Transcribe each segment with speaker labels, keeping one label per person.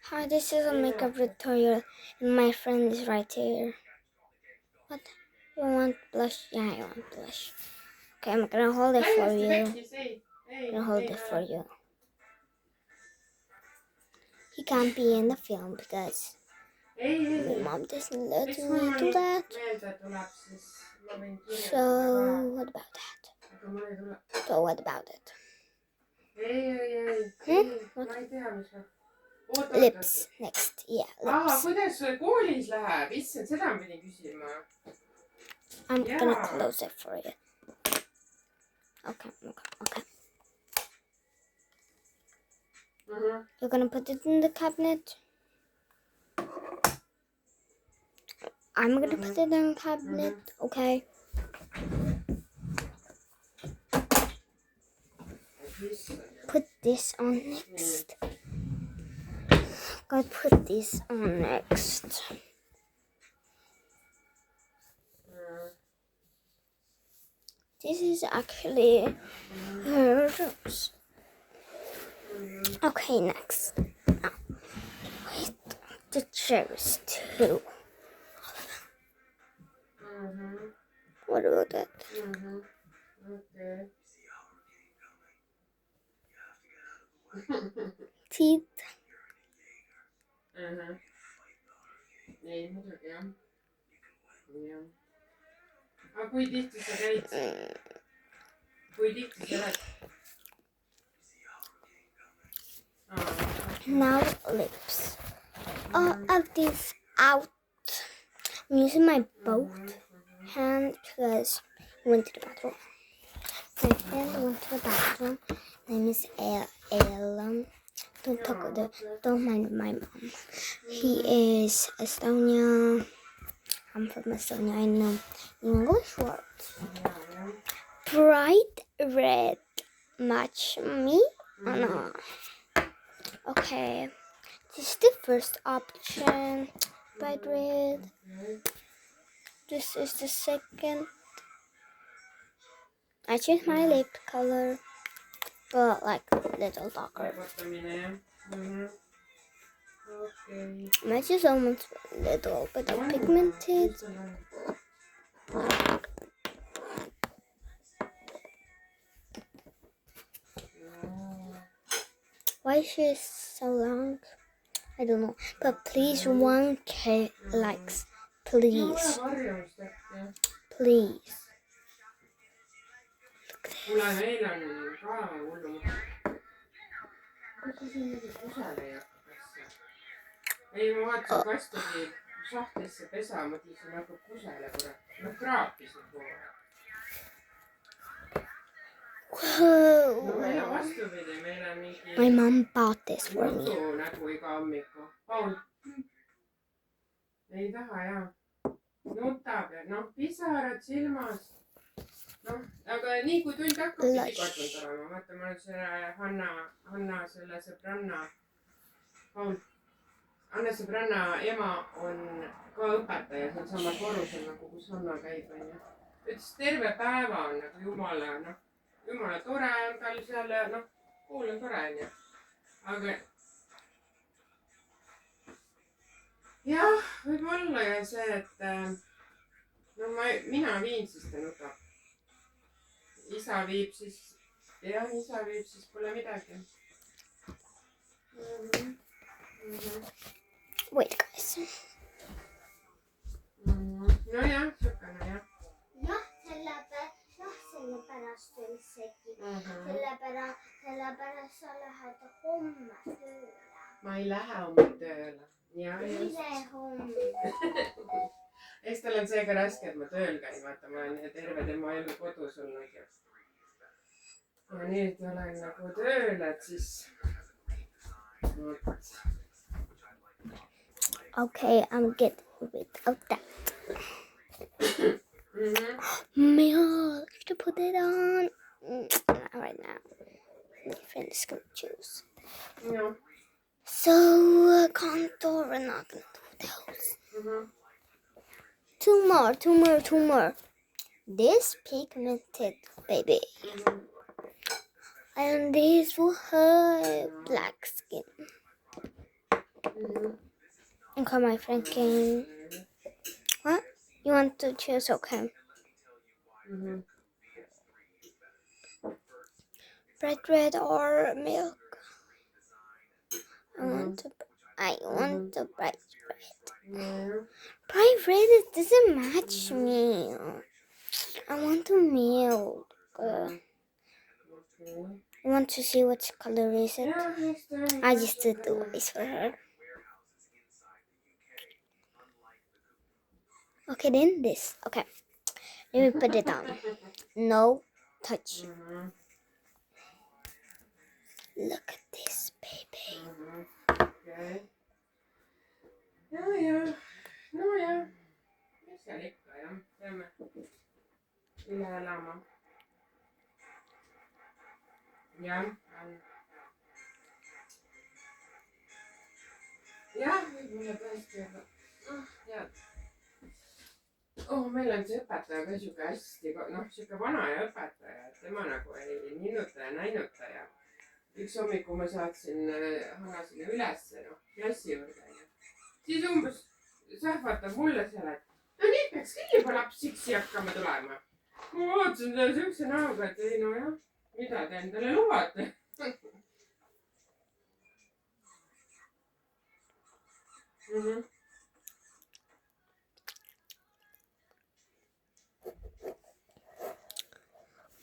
Speaker 1: Hi, this is a makeup tutorial, and my friend is right here. What? You want blush? Yeah, I want blush. Okay, I'm gonna hold it for you. I'm gonna hold it for you. He can't be in the film because my mom doesn't let me do that. So, what about that? So, what about it? What? Lips next. Yeah, lips.
Speaker 2: Kuidas sul koolis läheb? Issand, seda ma pidin küsima.
Speaker 1: I'm gonna close it for you. Okay. You're gonna put it in the cabinet. I'm gonna put it in the cabinet. Okay. Put this on next. Gotta put this on next. This is actually her rose. Okay, next. Now, wait, the cherries too. What about that?
Speaker 2: Okay.
Speaker 1: Teeth.
Speaker 2: Ei, muidugi jah. Jah. Aga kui tihti sa käid? Kui tihti sa lähed?
Speaker 1: Now lips. Of this out. I'm using my both hand because I went to the bathroom. My friend went to the bathroom. Name is Ellen. Don't mind my mom. He is Estonia. I'm from Estonia. I know English words. Bright red. Match me? Oh no. Okay. This is the first option. Bright red. This is the second. I choose my lip color, but like little darker. My is almost little bit of pigmented. Why is she so long? I don't know. But please 1K likes. Please. Please.
Speaker 2: Kuule, meil on ka hullu. Kuidas siin mingi kusele ei hakka pessa? Ei, ma vaatasin kastigi sahtlisse pesa, mõtlesin, hakkab kusele kurat. No kraapisid kogu aeg. No meil on vastupidi, meil on mingi...
Speaker 1: My mom bought this for me.
Speaker 2: Nutu nägu iga hommiku. Paul. Ei taha, jaa. Nutab ja noh, pisarad silmas. Noh, aga nii kui tund hakkab, pidi katund olema. Vaata, ma olen selle Hanna selle sõbranna, Paul, Anne sõbranna ema on ka õpetaja, see on sama korrusel nagu kus Hanna käib, onju. Ütles, terve päeva on nagu jumala tore on tal seal, noh, kool on tore, onju. Aga jah, võib olla ja see, et no mina viin, siis ta nutab. Isa viib siis pole midagi.
Speaker 1: Wait, guys.
Speaker 2: No jah, sükane jah.
Speaker 1: Jah, sellepärast üldsegi. Sellepärast sa lähed homme tööle.
Speaker 2: Ma ei lähe homme tööle.
Speaker 1: Ülehomme.
Speaker 2: Eks tal on see ka raske, et ma tööl käin, vaata, ma olen terve tema elu kodus olnud ja nüüd olen nagu tööl, et siis...
Speaker 1: Okay, I'm getting rid of that. Meow, I have to put it on. Not right now. My friend is gonna choose.
Speaker 2: Yeah.
Speaker 1: So, contour, we're not gonna do those. Two more. This pigmented baby. And this will have black skin. Okay, my friend came. What? You want to choose? Okay.
Speaker 2: Mhm.
Speaker 1: Bright red or milk? I
Speaker 2: Mhm.
Speaker 1: want the bright red.
Speaker 2: Yeah.
Speaker 1: Bright red it doesn't match me. I want the milk.
Speaker 2: Okay.
Speaker 1: I want to see what color is it.
Speaker 2: Yeah, next time.
Speaker 1: I just did the voice for her. Okay, then this. Okay, let me put it down. No touch.
Speaker 2: Mhm.
Speaker 1: Look at this, baby.
Speaker 2: Mhm. Okei. Ja. Nojah. Mis seal ikka jah, peame üle elama. Jah, on. Jah, võib-olla tõesti, aga tead. Meil on see õpetaja ka siuke hästi, siuke vana ja õpetaja, et tema nagu ei ninnuta ja näinuta ja üks hommiku ma saatsin Hanna sinna ülesse, klassi juurde. Siis umbes sähvatab mulle seal, et no nüüd peaks küll juba laps üksi hakkama tulema. Ma vaatasin talle siukse näoga, et ei nojah, mida te endale lubate.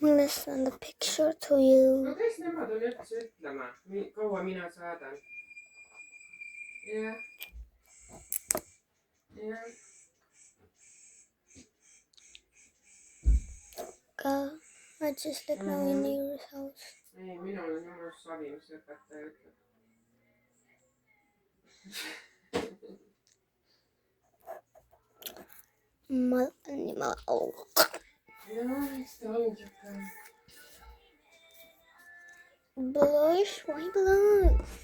Speaker 1: We'll send the picture to you.
Speaker 2: No kes nemad on üldse ütlema, kaua mina saadan? Jah. Jah.
Speaker 1: I just live now in your house.
Speaker 2: Ei, minul on juures savi, mis õpetaja ütleb.
Speaker 1: Oh.
Speaker 2: Jah, eks ta on siuke.
Speaker 1: Blush? Why blush?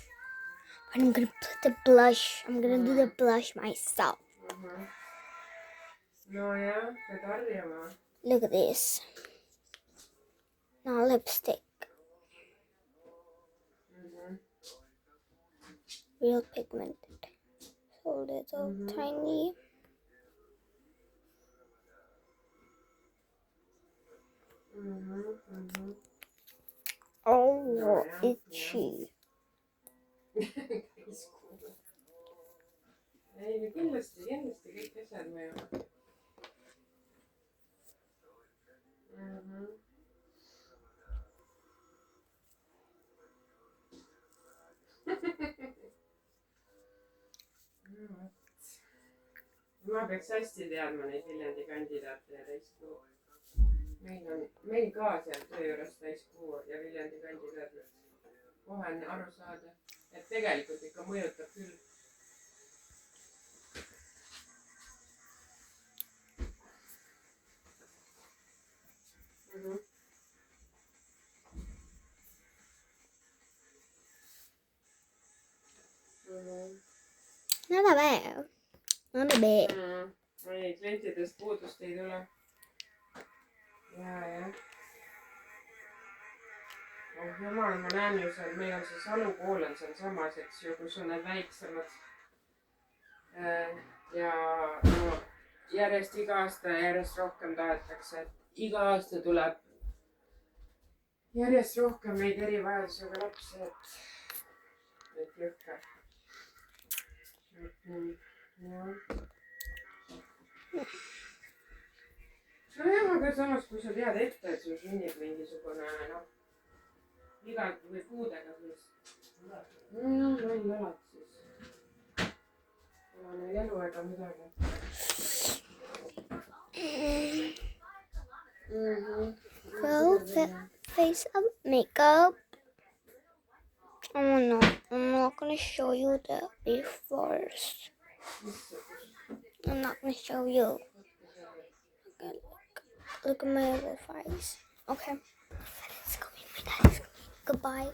Speaker 1: I'm gonna put the blush. I'm gonna do the blush myself.
Speaker 2: Nojah, pead harjama.
Speaker 1: Look at this. Now lipstick. Real pigmented. So little, tiny. Oh, itchy.
Speaker 2: Ei, kindlasti kõik asjad mõjuvad. Ma peaks hästi teadma neid Viljandi kandidaate ja täiskuu. Meil ka seal töö juures täiskuu ja Viljandi kandidaadid. Kohe on aru saada, et tegelikult ikka mõjutab küll.
Speaker 1: Not bad. Not bad.
Speaker 2: Ei, klientidest puudust ei tule. Jah. Oh jumal, ma näen ju seal, meil on see Salu kool on seal samas, eks ju, kus on need väiksemad. Ja järjest iga aasta järjest rohkem tahetakse, et iga aasta tuleb järjest rohkem neid erivajadusega lapsi, et jõhker. Nojah, aga samas, kui sa tead ette, et sul sünnib mingisugune, viga või puudega, siis loll oled siis. Pole neil elu ega midagi.
Speaker 1: Well, face up makeup. Oh no, I'm not gonna show you the befores. I'm not gonna show you. Okay, look at my other face. Okay. Let's go. My dad is coming. Goodbye.